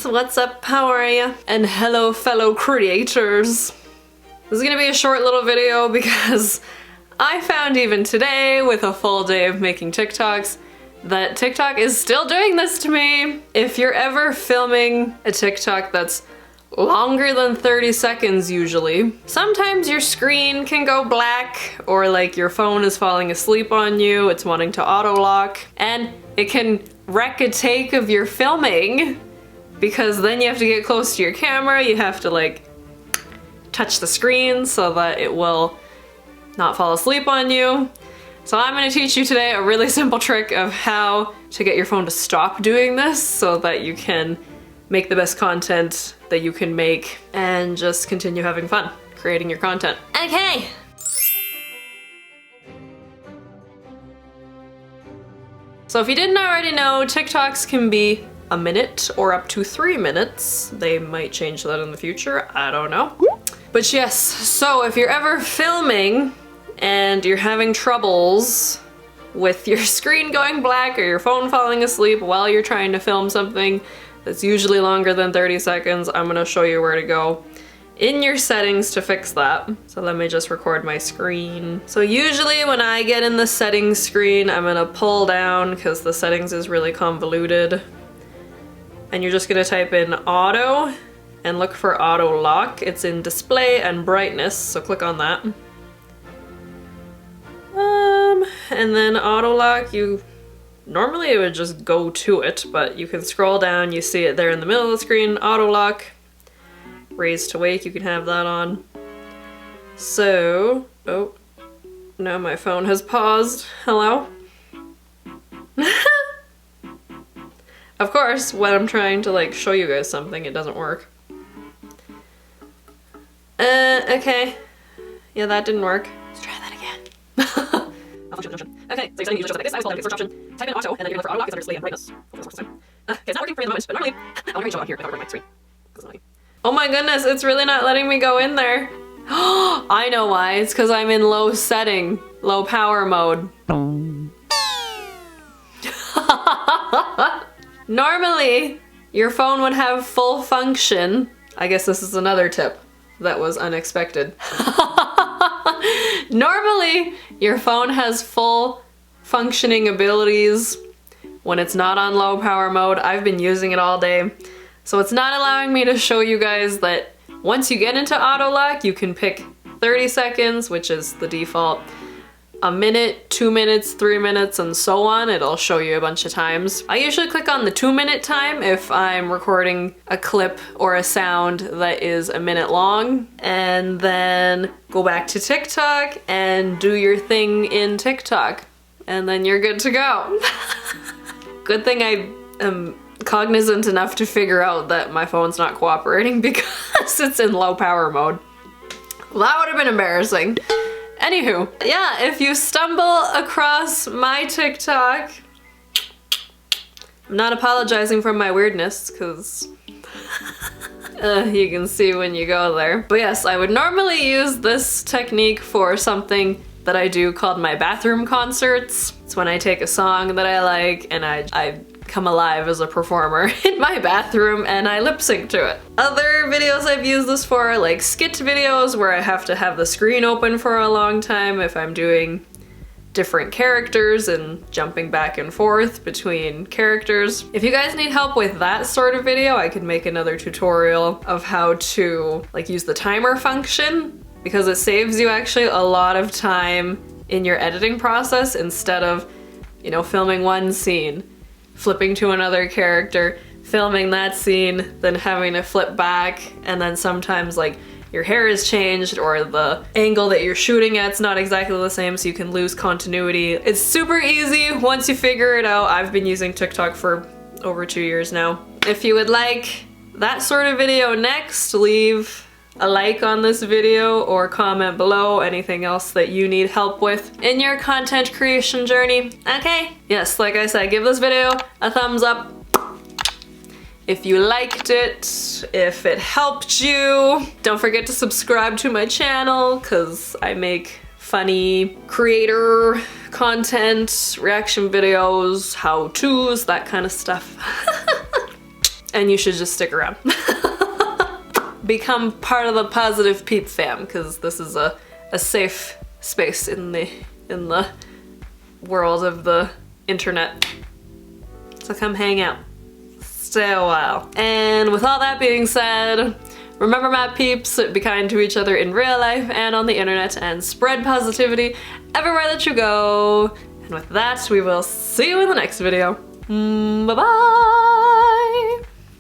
guys, what's up? How are ya? And hello fellow creators. This is gonna be a short little video because I found even today, with a full day of making TikToks, that TikTok is still doing this to me. If you're ever filming a TikTok that's longer than 30 seconds usually, sometimes your screen can go black, or like your phone is falling asleep on you, it's wanting to auto lock, and it can wreck a take of your filming because then you have to get close to your camera, you have to like touch the screen so that it will not fall asleep on you. So I'm going to teach you today a really simple trick of how to get your phone to stop doing this so that you can make the best content that you can make and just continue having fun creating your content. Okay. So if you didn't already know, TikToks can be a minute or up to 3 minutes. They might change that in the future, I don't know. But yes, so if you're ever filming and you're having troubles with your screen going black or your phone falling asleep while you're trying to film something that's usually longer than 30 seconds, I'm gonna show you where to go in your settings to fix that. So let me just record my screen. So usually when I get in the settings screen, I'm gonna pull down because the settings is really convoluted. And you're just gonna type in auto and look for auto lock. It's in display and brightness, so click on that. And then auto lock, normally it would just go to it, but you can scroll down, you see it there in the middle of the screen, auto lock. Raise to wake, you can have that on. So, oh, now my phone has paused. Hello? Of course, when I'm trying to like show you guys something, it doesn't work. Okay. Yeah, that didn't work. Let's try that again. Okay, so you're setting user just like this. I was told first option. Type in auto, and then you're gonna look for auto lock, it's under display and brightness. Okay, it's not working for me at the moment, but normally, I want to show on here if I were my screen. Oh my goodness, it's really not letting me go in there. I know why, it's because I'm in low setting, low power mode. Normally, your phone would have full function. I guess this is another tip that was unexpected. Normally, your phone has full functioning abilities when it's not on low power mode. I've been using it all day, so it's not allowing me to show you guys that once you get into auto lock, you can pick 30 seconds, which is the default, a minute, 2 minutes, 3 minutes, and so on. It'll show you a bunch of times. I usually click on the 2-minute time if I'm recording a clip or a sound that is a minute long, and then go back to TikTok and do your thing in TikTok, and then you're good to go. Good thing I am cognizant enough to figure out that my phone's not cooperating because it's in low power mode. Well, that would have been embarrassing. Anywho, yeah, if you stumble across my TikTok, I'm not apologizing for my weirdness, because you can see when you go there. But yes, I would normally use this technique for something that I do called my bathroom concerts. It's when I take a song that I like and I come alive as a performer in my bathroom and I lip sync to it. Other videos I've used this for are like skit videos where I have to have the screen open for a long time if I'm doing different characters and jumping back and forth between characters. If you guys need help with that sort of video, I could make another tutorial of how to like use the timer function, because it saves you actually a lot of time in your editing process instead of, you know, filming one scene, flipping to another character, filming that scene, then having to flip back, and then sometimes like your hair is changed or the angle that you're shooting at's not exactly the same, so you can lose continuity. It's super easy once you figure it out. I've been using TikTok for over 2 years now. If you would like that sort of video next, leave a like on this video or comment below anything else that you need help with in your content creation journey. Okay? Yes, like I said, give this video a thumbs up if you liked it, if it helped you. Don't forget to subscribe to my channel because I make funny creator content, reaction videos, how-tos, that kind of stuff. and you should just stick around. Become part of the Positive Peep fam, because this is a safe space in the world of the internet. So come hang out. Stay a while. And with all that being said, remember, my peeps, be kind to each other in real life and on the internet, and spread positivity everywhere that you go. And with that, we will see you in the next video. Bye-bye!